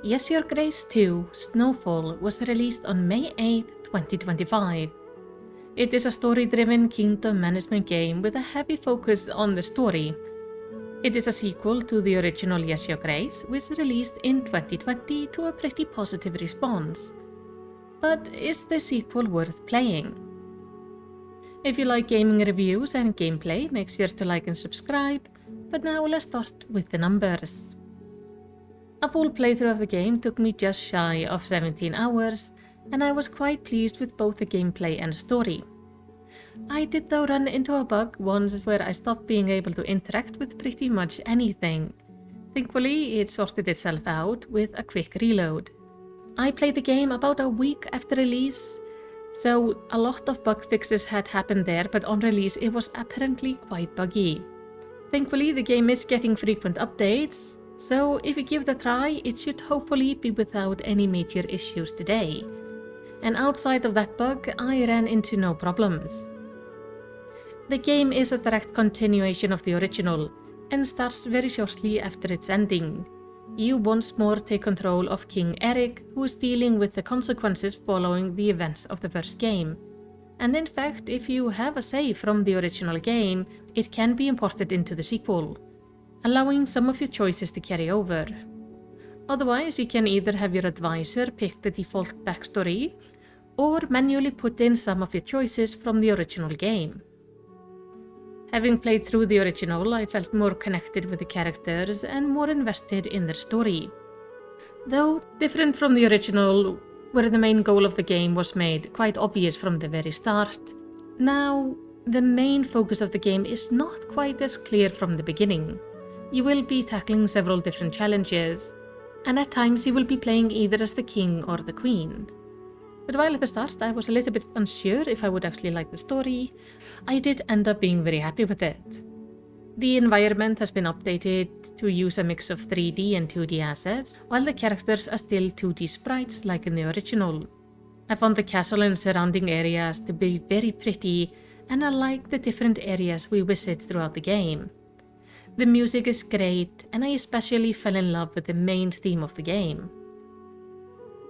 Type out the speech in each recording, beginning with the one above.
Yes Your Grace 2 Snowfall was released on May 8, 2025. It is a story-driven kingdom management game with a heavy focus on the story. It is a sequel to the original Yes Your Grace, which released in 2020 to a pretty positive response. But is the sequel worth playing? If you like gaming reviews and gameplay, make sure to like and subscribe, but now let's start with the numbers. A full playthrough of the game took me just shy of 17 hours, and I was quite pleased with both the gameplay and story. I did though run into a bug once where I stopped being able to interact with pretty much anything. Thankfully, it sorted itself out with a quick reload. I played the game about a week after release, so a lot of bug fixes had happened there, but on release it was apparently quite buggy. Thankfully, the game is getting frequent updates, so if you give it a try, it should hopefully be without any major issues today. And outside of that bug, I ran into no problems. The game is a direct continuation of the original, and starts very shortly after its ending. You once more take control of King Eric, who is dealing with the consequences following the events of the first game. And in fact, if you have a save from the original game, it can be imported into the sequel, allowing some of your choices to carry over. Otherwise, you can either have your advisor pick the default backstory, or manually put in some of your choices from the original game. Having played through the original, I felt more connected with the characters and more invested in their story. Though different from the original, where the main goal of the game was made quite obvious from the very start, now the main focus of the game is not quite as clear from the beginning. You will be tackling several different challenges, and at times you will be playing either as the king or the queen. But while at the start I was a little bit unsure if I would actually like the story, I did end up being very happy with it. The environment has been updated to use a mix of 3D and 2D assets, while the characters are still 2D sprites like in the original. I found the castle and surrounding areas to be very pretty, and I like the different areas we visit throughout the game. The music is great, and I especially fell in love with the main theme of the game.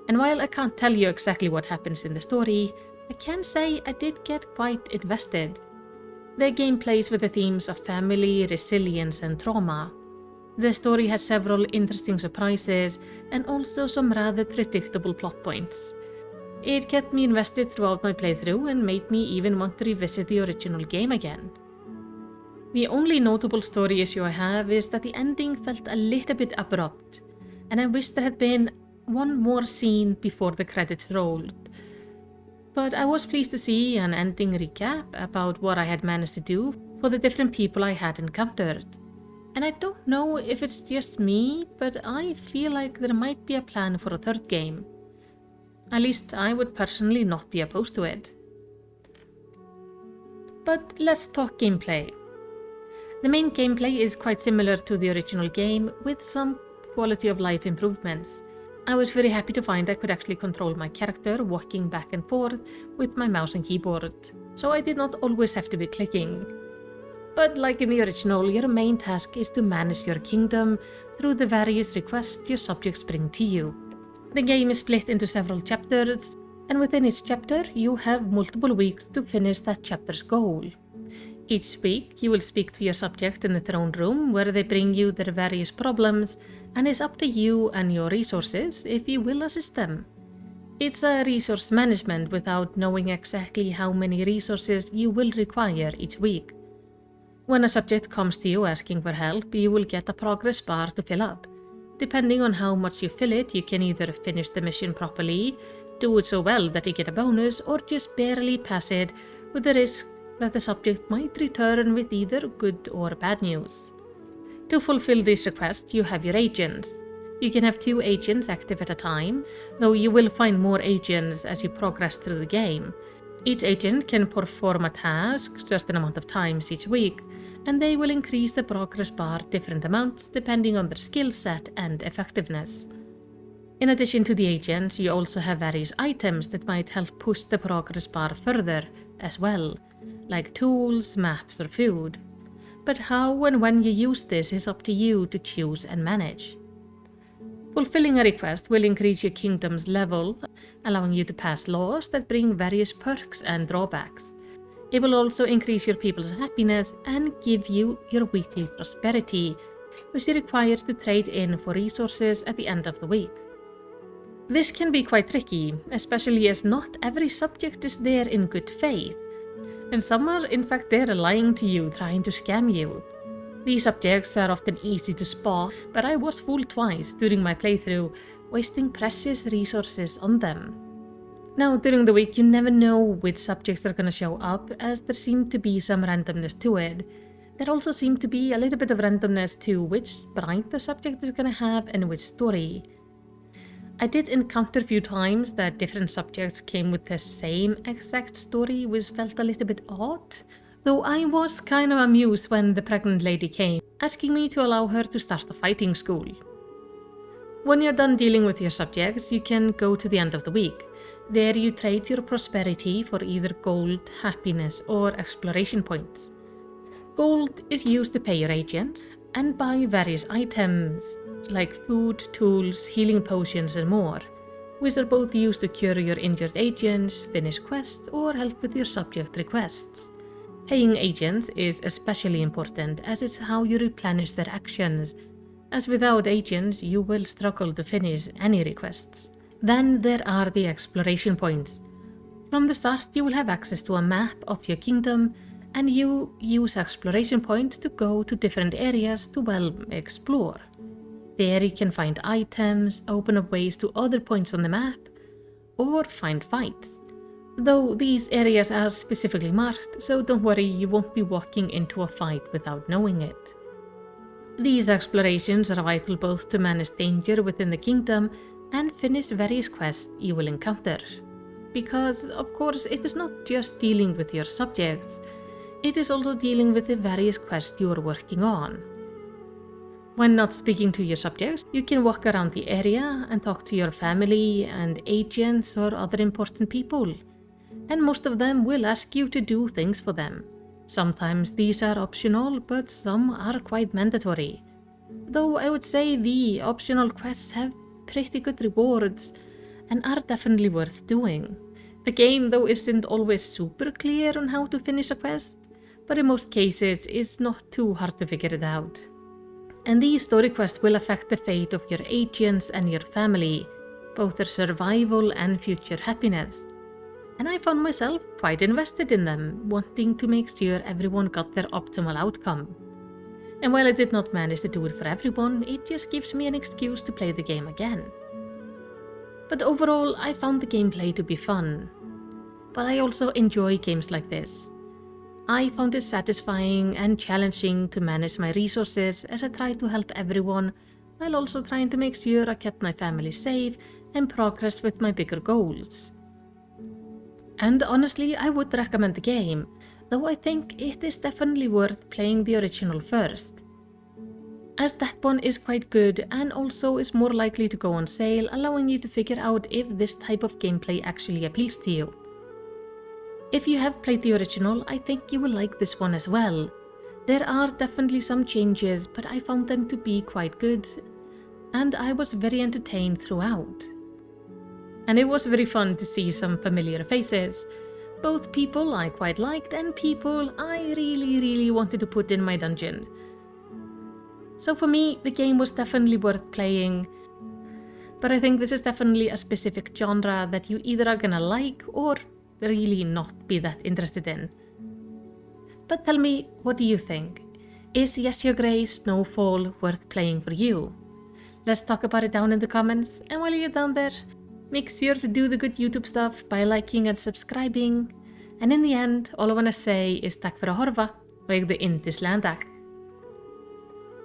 And while I can't tell you exactly what happens in the story, I can say I did get quite invested. The game plays with the themes of family, resilience and trauma. The story has several interesting surprises and also some rather predictable plot points. It kept me invested throughout my playthrough and made me even want to revisit the original game again. The only notable story issue I have is that the ending felt a little bit abrupt, and I wish there had been one more scene before the credits rolled. But I was pleased to see an ending recap about what I had managed to do for the different people I had encountered. And I don't know if it's just me, but I feel like there might be a plan for a third game. At least I would personally not be opposed to it. But let's talk gameplay. The main gameplay is quite similar to the original game, with some quality of life improvements. I was very happy to find I could actually control my character walking back and forth with my mouse and keyboard, so I did not always have to be clicking. But like in the original, your main task is to manage your kingdom through the various requests your subjects bring to you. The game is split into several chapters, and within each chapter you have multiple weeks to finish that chapter's goal. Each week you will speak to your subject in the throne room, where they bring you their various problems, and it's up to you and your resources if you will assist them. It's a resource management without knowing exactly how many resources you will require each week. When a subject comes to you asking for help, you will get a progress bar to fill up. Depending on how much you fill it, you can either finish the mission properly, do it so well that you get a bonus, or just barely pass it with the risk that the subject might return with either good or bad news. To fulfill these requests, you have your agents. You can have 2 agents active at a time, though you will find more agents as you progress through the game. Each agent can perform a task a certain amount of times each week, and they will increase the progress bar different amounts depending on their skill set and effectiveness. In addition to the agents, you also have various items that might help push the progress bar further as well, like tools, maps or food. But how and when you use this is up to you to choose and manage. Fulfilling a request will increase your kingdom's level, allowing you to pass laws that bring various perks and drawbacks. It will also increase your people's happiness and give you your weekly prosperity, which you require to trade in for resources at the end of the week. This can be quite tricky, especially as not every subject is there in good faith, and some are in fact there lying to you, trying to scam you. These subjects are often easy to spot, but I was fooled twice during my playthrough, wasting precious resources on them. Now, during the week you never know which subjects are going to show up, as there seemed to be some randomness to it. There also seemed to be a little bit of randomness to which sprite the subject is going to have and which story. I did encounter a few times that different subjects came with the same exact story, which felt a little bit odd. Though I was kind of amused when the pregnant lady came, asking me to allow her to start a fighting school. When you're done dealing with your subjects, you can go to the end of the week. There you trade your prosperity for either gold, happiness, or exploration points. Gold is used to pay your agents and buy various items like food, tools, healing potions, and more, which are both used to cure your injured agents, finish quests, or help with your subject requests. Paying agents is especially important, as it's how you replenish their actions, as without agents you will struggle to finish any requests. Then there are the exploration points. From the start you will have access to a map of your kingdom, and you use exploration points to go to different areas to, explore. There you can find items, open up ways to other points on the map, or find fights. Though these areas are specifically marked, so don't worry, you won't be walking into a fight without knowing it. These explorations are vital both to manage danger within the kingdom and finish various quests you will encounter. Because, of course, it is not just dealing with your subjects, it is also dealing with the various quests you are working on. When not speaking to your subjects, you can walk around the area and talk to your family and agents or other important people. And most of them will ask you to do things for them. Sometimes these are optional, but some are quite mandatory. Though I would say the optional quests have pretty good rewards and are definitely worth doing. The game though isn't always super clear on how to finish a quest, but in most cases it's not too hard to figure it out. And these story quests will affect the fate of your agents and your family, both their survival and future happiness. And I found myself quite invested in them, wanting to make sure everyone got their optimal outcome. And while I did not manage to do it for everyone, it just gives me an excuse to play the game again. But overall, I found the gameplay to be fun. But I also enjoy games like this. I found it satisfying and challenging to manage my resources as I tried to help everyone, while also trying to make sure I kept my family safe and progressed with my bigger goals. And honestly, I would recommend the game, though I think it is definitely worth playing the original first, as that one is quite good and also is more likely to go on sale, allowing you to figure out if this type of gameplay actually appeals to you. If you have played the original, I think you will like this one as well. There are definitely some changes, but I found them to be quite good, and I was very entertained throughout. And it was very fun to see some familiar faces, both people I quite liked and people I really wanted to put in my dungeon. So for me, the game was definitely worth playing, but I think this is definitely a specific genre that you either are gonna like or really not be that interested in. But tell me, what do you think? Is Yes Your Grey Snowfall worth playing for you? Let's talk about it down in the comments, and while you're down there, make sure to do the good YouTube stuff by liking and subscribing. And in the end, all I wanna say is takk fyrir að horfa og eigðu yndislegan dag.